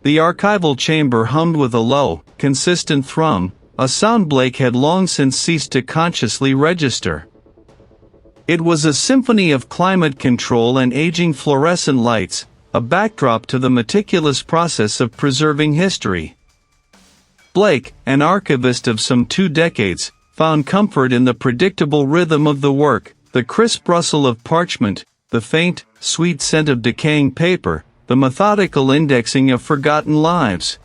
The archival chamber hummed with a low, consistent thrum, a sound Blake had long since ceased to consciously register. It was a symphony of climate control and aging fluorescent lights, a backdrop to the meticulous process of preserving history. Blake, an archivist of some 2 decades, found comfort in the predictable rhythm of the work, the crisp rustle of parchment, the faint, sweet scent of decaying paper, the methodical indexing of forgotten lives.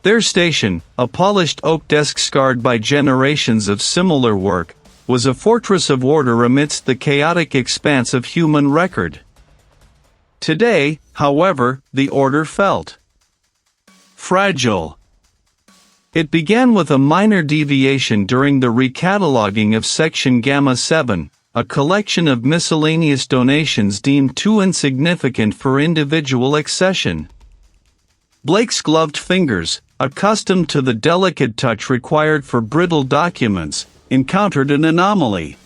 Their station, a polished oak desk scarred by generations of similar work, was a fortress of order amidst the chaotic expanse of human record. Today, however, the order felt fragile. It began with a minor deviation during the recataloguing of Section Gamma 7, a collection of miscellaneous donations deemed too insignificant for individual accession. Blake's gloved fingers, accustomed to the delicate touch required for brittle documents, encountered an anomaly.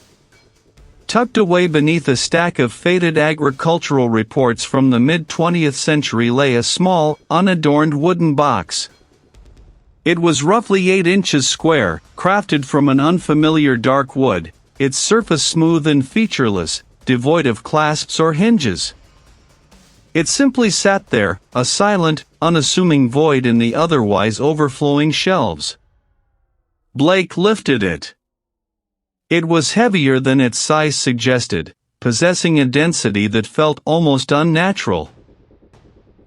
Tucked away beneath a stack of faded agricultural reports from the mid-20th century lay a small, unadorned wooden box. It was roughly 8 inches square, crafted from an unfamiliar dark wood, its surface smooth and featureless, devoid of clasps or hinges. It simply sat there, a silent, unassuming void in the otherwise overflowing shelves. Blake lifted it. It was heavier than its size suggested, possessing a density that felt almost unnatural.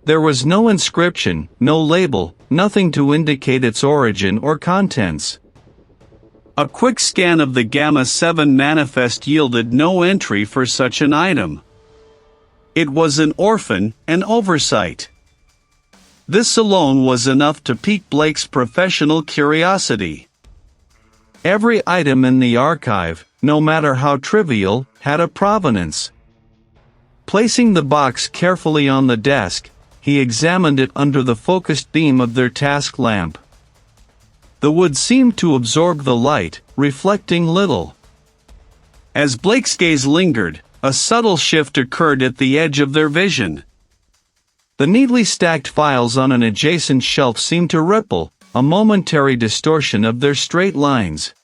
There was no inscription, no label, nothing to indicate its origin or contents. A quick scan of the Gamma 7 manifest yielded no entry for such an item. It was an orphan, an oversight. This alone was enough to pique Blake's professional curiosity. Every item in the archive, no matter how trivial, had a provenance. Placing the box carefully on the desk, he examined it under the focused beam of their task lamp. The wood seemed to absorb the light, reflecting little. As Blake's gaze lingered, a subtle shift occurred at the edge of their vision. The neatly stacked files on an adjacent shelf seemed to ripple, a momentary distortion of their straight lines.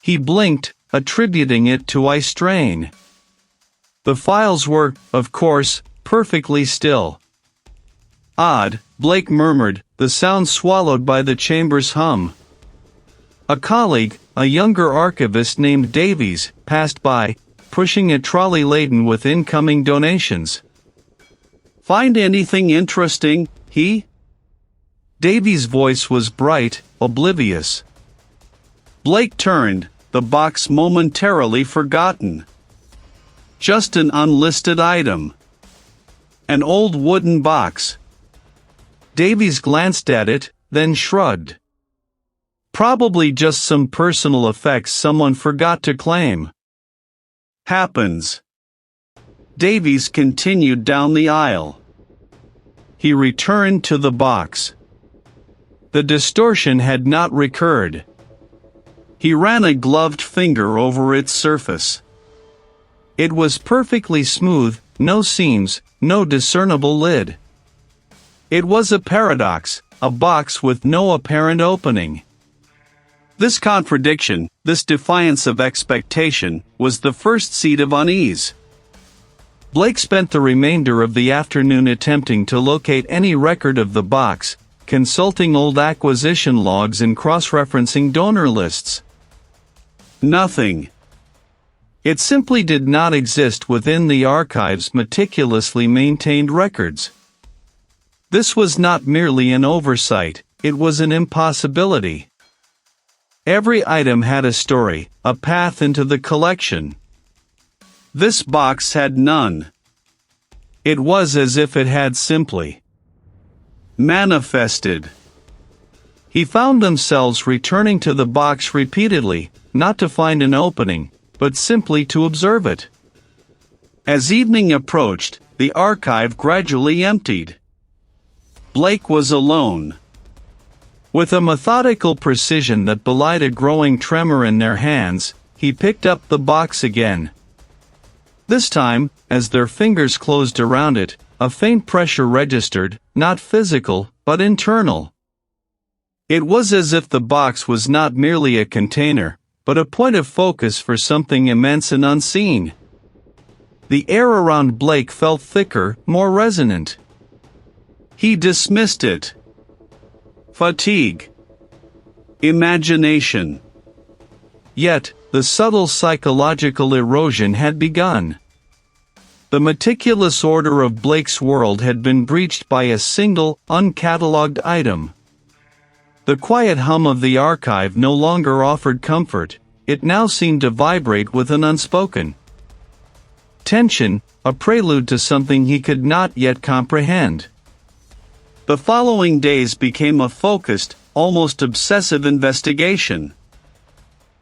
He blinked, attributing it to eye strain. The files were, of course, perfectly still. Odd, Blake murmured, the sound swallowed by the chamber's hum. A colleague, a younger archivist named Davies, passed by, pushing a trolley laden with incoming donations. "Find anything interesting, he?" Davies' voice was bright, oblivious. Blake turned, the box momentarily forgotten. Just an unlisted item. An old wooden box. Davies glanced at it, then shrugged. Probably just some personal effects someone forgot to claim. Happens. Davies continued down the aisle. He returned to the box. The distortion had not recurred. He ran a gloved finger over its surface. It was perfectly smooth, no seams, no discernible lid. It was a paradox, a box with no apparent opening. This contradiction, this defiance of expectation, was the first seed of unease. Blake spent the remainder of the afternoon attempting to locate any record of the box, consulting old acquisition logs and cross-referencing donor lists. Nothing. It simply did not exist within the archive's meticulously maintained records. This was not merely an oversight, it was an impossibility. Every item had a story, a path into the collection. This box had none. It was as if it had simply manifested. He found themselves returning to the box repeatedly, not to find an opening, but simply to observe it. As evening approached, the archive gradually emptied. Blake was alone. With a methodical precision that belied a growing tremor in their hands, he picked up the box again. This time, as their fingers closed around it, a faint pressure registered, not physical, but internal. It was as if the box was not merely a container, but a point of focus for something immense and unseen. The air around Blake felt thicker, more resonant. He dismissed it. Fatigue. Imagination. Yet, the subtle psychological erosion had begun. The meticulous order of Blake's world had been breached by a single, uncatalogued item. The quiet hum of the archive no longer offered comfort, it now seemed to vibrate with an unspoken tension, a prelude to something he could not yet comprehend. The following days became a focused, almost obsessive investigation.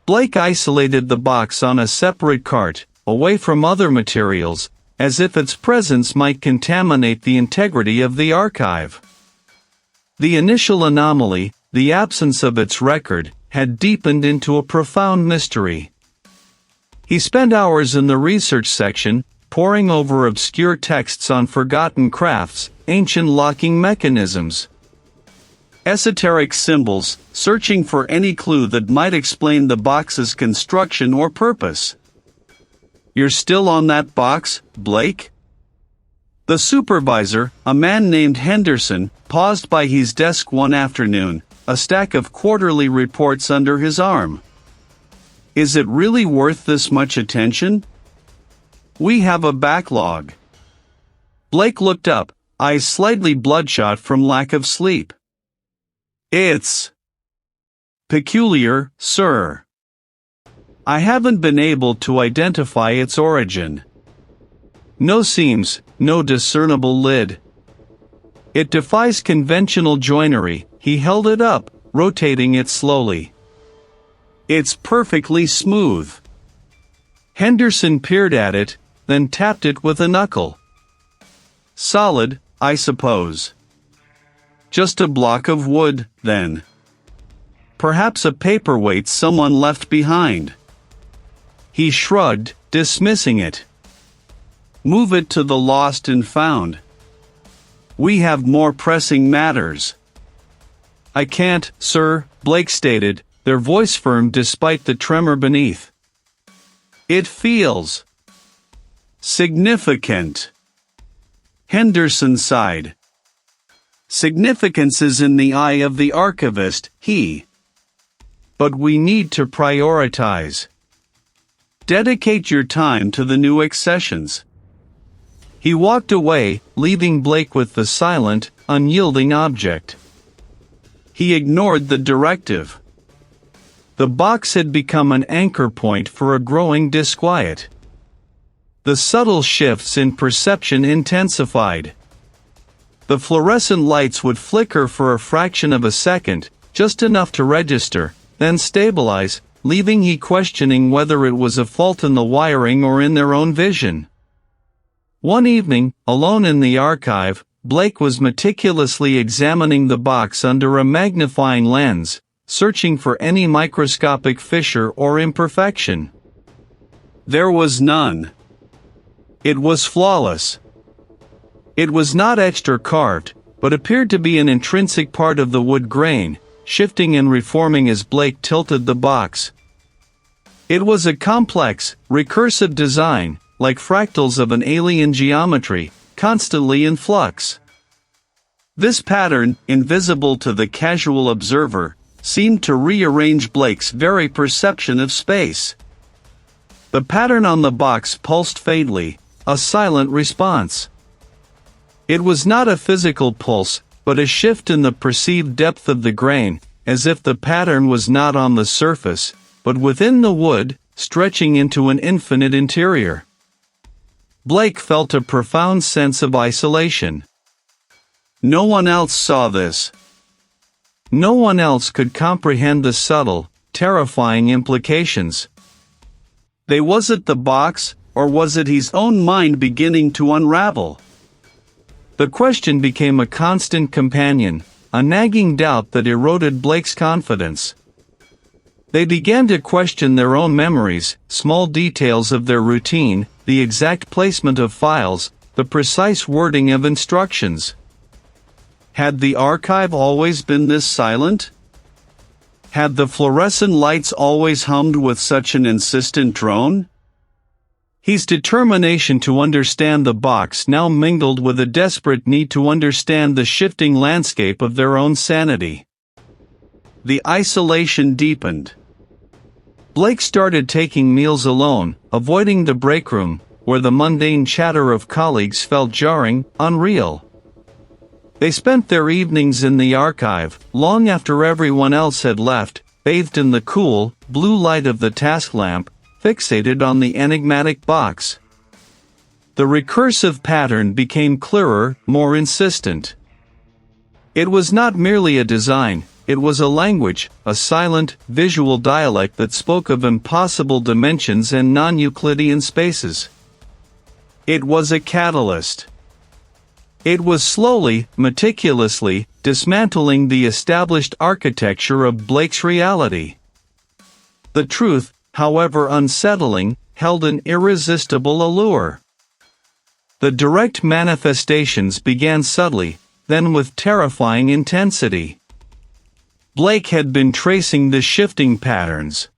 Blake isolated the box on a separate cart, away from other materials, as if its presence might contaminate the integrity of the archive. The initial anomaly, the absence of its record, had deepened into a profound mystery. He spent hours in the research section, poring over obscure texts on forgotten crafts, ancient locking mechanisms, esoteric symbols, searching for any clue that might explain the box's construction or purpose. "You're still on that box, Blake?" The supervisor, a man named Henderson, paused by his desk one afternoon, a stack of quarterly reports under his arm. "Is it really worth this much attention? We have a backlog." Blake looked up, eyes slightly bloodshot from lack of sleep. "It's peculiar, sir. I haven't been able to identify its origin. No seams, no discernible lid. It defies conventional joinery." He held it up, rotating it slowly. "It's perfectly smooth." Henderson peered at it, then tapped it with a knuckle. "Solid, I suppose. Just a block of wood, then. Perhaps a paperweight someone left behind." He shrugged, dismissing it. "Move it to the lost and found. We have more pressing matters." "I can't, sir," Blake stated, their voice firm despite the tremor beneath. "It feels significant." Henderson sighed. "Significance is in the eye of the archivist, But we need to prioritize. Dedicate your time to the new accessions." He walked away, leaving Blake with the silent, unyielding object. He ignored the directive. The box had become an anchor point for a growing disquiet. The subtle shifts in perception intensified. The fluorescent lights would flicker for a fraction of a second, just enough to register, then stabilize, leaving he questioning whether it was a fault in the wiring or in their own vision. One evening, alone in the archive, Blake was meticulously examining the box under a magnifying lens, searching for any microscopic fissure or imperfection. There was none. It was flawless. It was not etched or carved, but appeared to be an intrinsic part of the wood grain, shifting and reforming as Blake tilted the box. It was a complex, recursive design, like fractals of an alien geometry, constantly in flux. This pattern, invisible to the casual observer, seemed to rearrange Blake's very perception of space. The pattern on the box pulsed faintly, a silent response. It was not a physical pulse, but a shift in the perceived depth of the grain, as if the pattern was not on the surface, but within the wood, stretching into an infinite interior. Blake felt a profound sense of isolation. No one else saw this. No one else could comprehend the subtle, terrifying implications. Was it the box, or was it his own mind beginning to unravel? The question became a constant companion, a nagging doubt that eroded Blake's confidence. They began to question their own memories, small details of their routine, the exact placement of files, the precise wording of instructions. Had the archive always been this silent? Had the fluorescent lights always hummed with such an insistent drone? His determination to understand the box now mingled with a desperate need to understand the shifting landscape of their own sanity. The isolation deepened. Blake started taking meals alone, avoiding the break room, where the mundane chatter of colleagues felt jarring, unreal. They spent their evenings in the archive, long after everyone else had left, bathed in the cool, blue light of the task lamp, fixated on the enigmatic box. The recursive pattern became clearer, more insistent. It was not merely a design, it was a language, a silent, visual dialect that spoke of impossible dimensions and non-Euclidean spaces. It was a catalyst. It was slowly, meticulously, dismantling the established architecture of Blake's reality. The truth, however unsettling, held an irresistible allure. The direct manifestations began subtly, then with terrifying intensity. Blake had been tracing the shifting patterns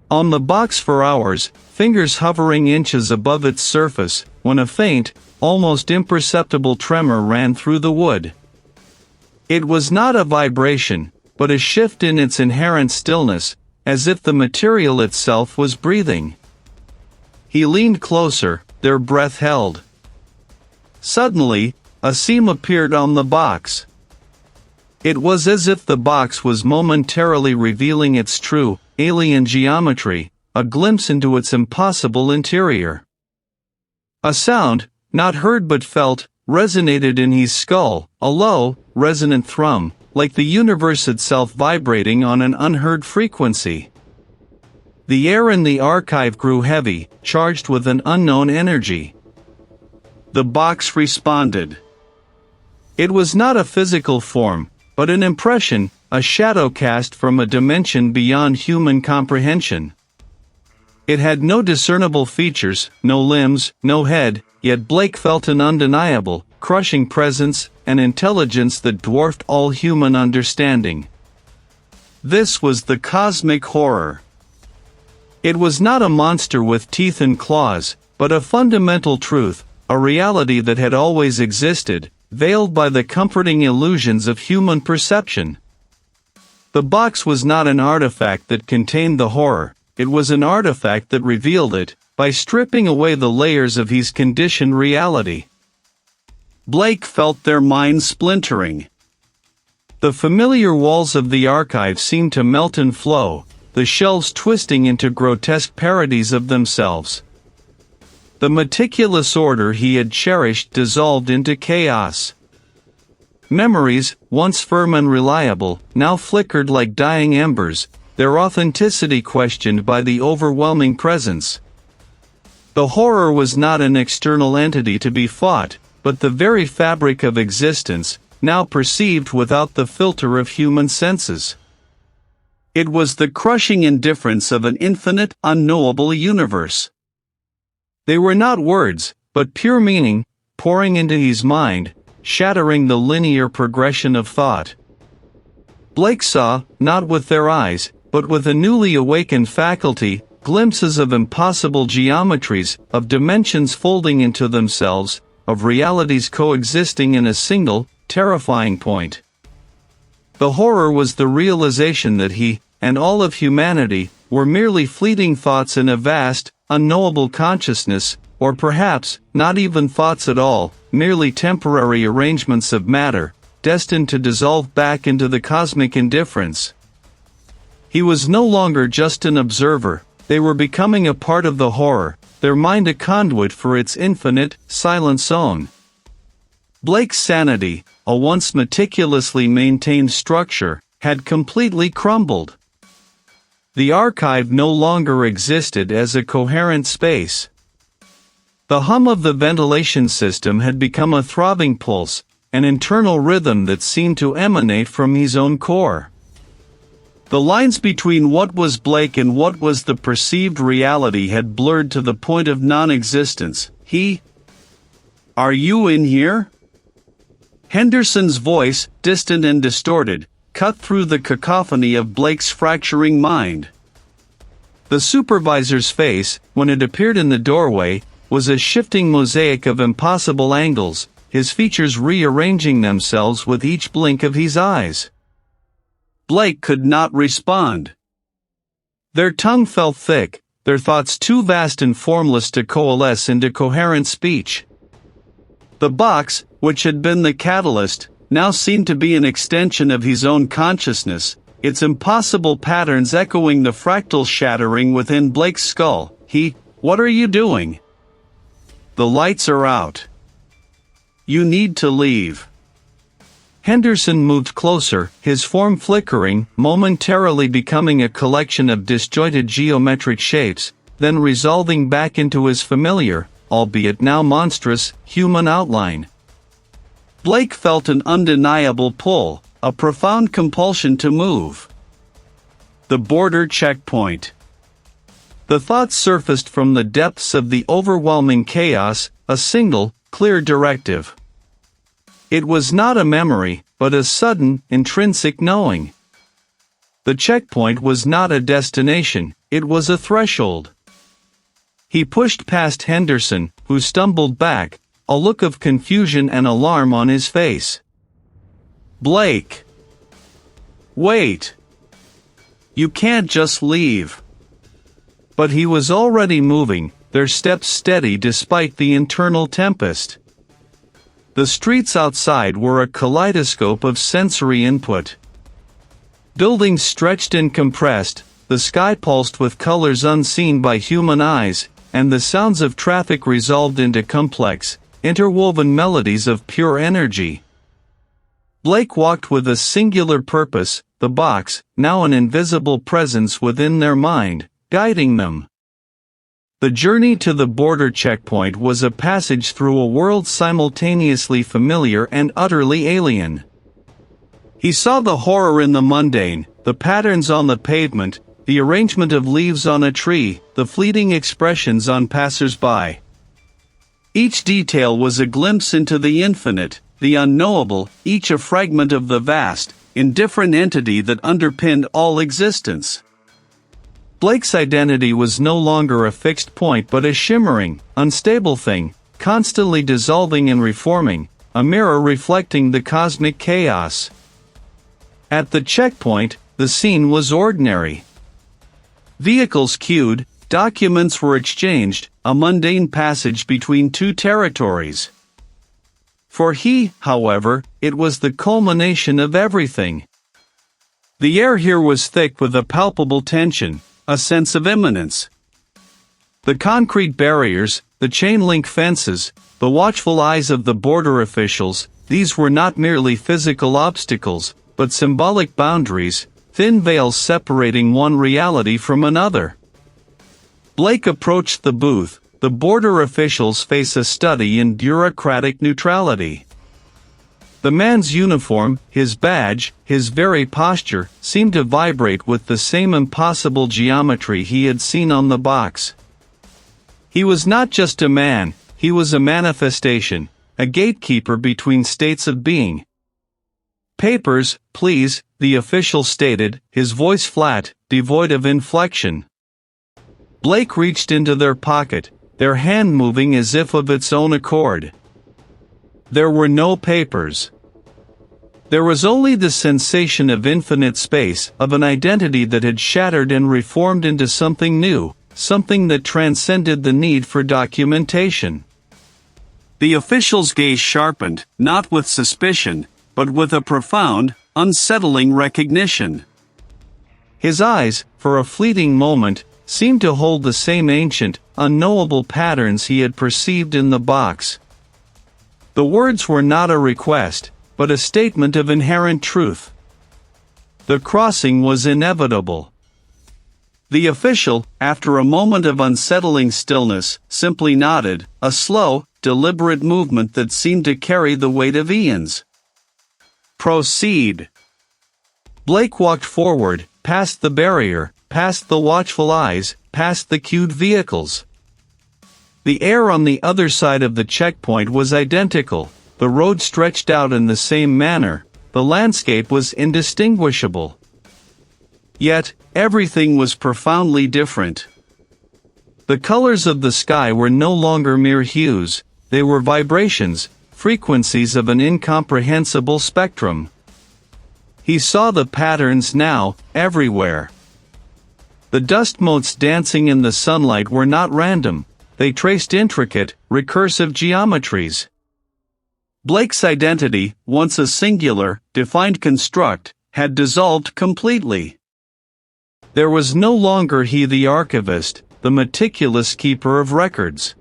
on the box for hours, fingers hovering inches above its surface, when a faint, almost imperceptible tremor ran through the wood. It was not a vibration, but a shift in its inherent stillness, as if the material itself was breathing. He leaned closer, their breath held. Suddenly, a seam appeared on the box. It was as if the box was momentarily revealing its true, alien geometry, a glimpse into its impossible interior. A sound, not heard but felt, resonated in his skull, a low, resonant thrum, like the universe itself vibrating on an unheard frequency. The air in the archive grew heavy, charged with an unknown energy. The box responded. It was not a physical form, but an impression, a shadow cast from a dimension beyond human comprehension. It had no discernible features, no limbs, no head, yet Blake felt an undeniable, crushing presence, an intelligence that dwarfed all human understanding. This was the cosmic horror. It was not a monster with teeth and claws, but a fundamental truth, a reality that had always existed, veiled by the comforting illusions of human perception. The box was not an artifact that contained the horror, it was an artifact that revealed it, by stripping away the layers of his conditioned reality. Blake felt their minds splintering. The familiar walls of the archive seemed to melt and flow, the shelves twisting into grotesque parodies of themselves. The meticulous order he had cherished dissolved into chaos. Memories, once firm and reliable, now flickered like dying embers, their authenticity questioned by the overwhelming presence. The horror was not an external entity to be fought, but the very fabric of existence, now perceived without the filter of human senses. It was the crushing indifference of an infinite, unknowable universe. They were not words, but pure meaning, pouring into his mind, shattering the linear progression of thought. Blake saw, not with their eyes, but with a newly awakened faculty, glimpses of impossible geometries, of dimensions folding into themselves, of realities coexisting in a single, terrifying point. The horror was the realization that he, and all of humanity, were merely fleeting thoughts in a vast, unknowable consciousness, or perhaps, not even thoughts at all, merely temporary arrangements of matter, destined to dissolve back into the cosmic indifference. He was no longer just an observer, they were becoming a part of the horror, their mind a conduit for its infinite, silent zone. Blake's sanity, a once meticulously maintained structure, had completely crumbled. The archive no longer existed as a coherent space. The hum of the ventilation system had become a throbbing pulse, an internal rhythm that seemed to emanate from his own core. The lines between what was Blake and what was the perceived reality had blurred to the point of non-existence. He Are you in here? Henderson's voice, distant and distorted, cut through the cacophony of Blake's fracturing mind. The supervisor's face, when it appeared in the doorway, was a shifting mosaic of impossible angles, his features rearranging themselves with each blink of his eyes. Blake could not respond. Their tongue felt thick, their thoughts too vast and formless to coalesce into coherent speech. The box, which had been the catalyst, now seemed to be an extension of his own consciousness, its impossible patterns echoing the fractal shattering within Blake's skull. What are you doing? The lights are out. You need to leave. Henderson moved closer, his form flickering, momentarily becoming a collection of disjointed geometric shapes, then resolving back into his familiar, albeit now monstrous, human outline. Blake felt an undeniable pull, a profound compulsion to move. The border checkpoint. The thought surfaced from the depths of the overwhelming chaos, a single, clear directive. It was not a memory, but a sudden, intrinsic knowing. The checkpoint was not a destination, it was a threshold. He pushed past Henderson, who stumbled back, a look of confusion and alarm on his face. Blake! Wait! You can't just leave. But he was already moving, their steps steady despite the internal tempest. The streets outside were a kaleidoscope of sensory input. Buildings stretched and compressed, the sky pulsed with colors unseen by human eyes, and the sounds of traffic resolved into complex, interwoven melodies of pure energy. Blake walked with a singular purpose, the box, now an invisible presence within their mind, guiding them. The journey to the border checkpoint was a passage through a world simultaneously familiar and utterly alien. He saw the horror in the mundane, the patterns on the pavement, the arrangement of leaves on a tree, the fleeting expressions on passers-by. Each detail was a glimpse into the infinite, the unknowable, each a fragment of the vast, indifferent entity that underpinned all existence. Blake's identity was no longer a fixed point but a shimmering, unstable thing, constantly dissolving and reforming, a mirror reflecting the cosmic chaos. At the checkpoint, the scene was ordinary. Vehicles queued, documents were exchanged, a mundane passage between two territories. For he, however, it was the culmination of everything. The air here was thick with a palpable tension, a sense of imminence. The concrete barriers, the chain-link fences, the watchful eyes of the border officials, these were not merely physical obstacles, but symbolic boundaries, thin veils separating one reality from another. Blake approached the booth, the border official's face a study in bureaucratic neutrality. The man's uniform, his badge, his very posture, seemed to vibrate with the same impossible geometry he had seen on the box. He was not just a man, he was a manifestation, a gatekeeper between states of being. Papers, please, the official stated, his voice flat, devoid of inflection. Blake reached into their pocket, their hand moving as if of its own accord. There were no papers. There was only the sensation of infinite space, of an identity that had shattered and reformed into something new, something that transcended the need for documentation. The official's gaze sharpened, not with suspicion, but with a profound, unsettling recognition. His eyes, for a fleeting moment, seemed to hold the same ancient, unknowable patterns he had perceived in the box. The words were not a request, but a statement of inherent truth. The crossing was inevitable. The official, after a moment of unsettling stillness, simply nodded, a slow, deliberate movement that seemed to carry the weight of eons. Proceed. Blake walked forward, past the barrier, past the watchful eyes, past the queued vehicles. The air on the other side of the checkpoint was identical, the road stretched out in the same manner, the landscape was indistinguishable. Yet, everything was profoundly different. The colors of the sky were no longer mere hues, they were vibrations, frequencies of an incomprehensible spectrum. He saw the patterns now, everywhere. The dust motes dancing in the sunlight were not random, they traced intricate, recursive geometries. Blake's identity, once a singular, defined construct, had dissolved completely. There was no longer he the archivist, the meticulous keeper of records.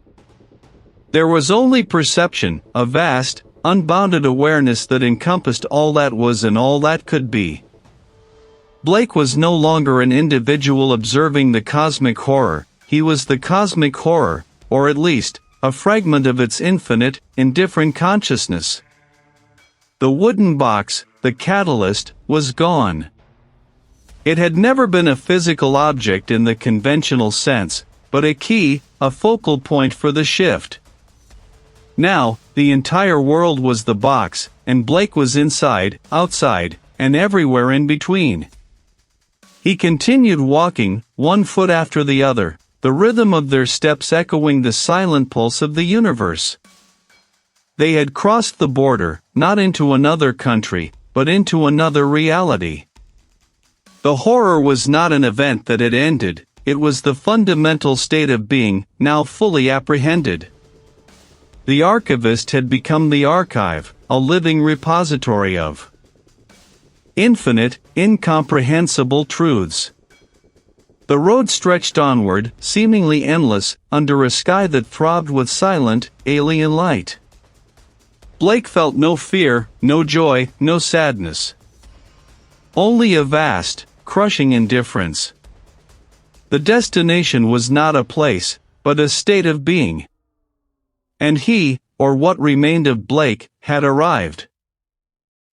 There was only perception, a vast, unbounded awareness that encompassed all that was and all that could be. Blake was no longer an individual observing the cosmic horror, he was the cosmic horror, or at least, a fragment of its infinite, indifferent consciousness. The wooden box, the catalyst, was gone. It had never been a physical object in the conventional sense, but a key, a focal point for the shift. Now, the entire world was the box, and Blake was inside, outside, and everywhere in between. He continued walking, one foot after the other, the rhythm of their steps echoing the silent pulse of the universe. They had crossed the border, not into another country, but into another reality. The horror was not an event that had ended, it was the fundamental state of being, now fully apprehended. The archivist had become the archive, a living repository of infinite, incomprehensible truths. The road stretched onward, seemingly endless, under a sky that throbbed with silent, alien light. Blake felt no fear, no joy, no sadness. Only a vast, crushing indifference. The destination was not a place, but a state of being. And he, or what remained of Blake, had arrived.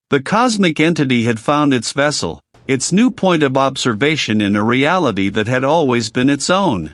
The cosmic entity had found its vessel, its new point of observation in a reality that had always been its own.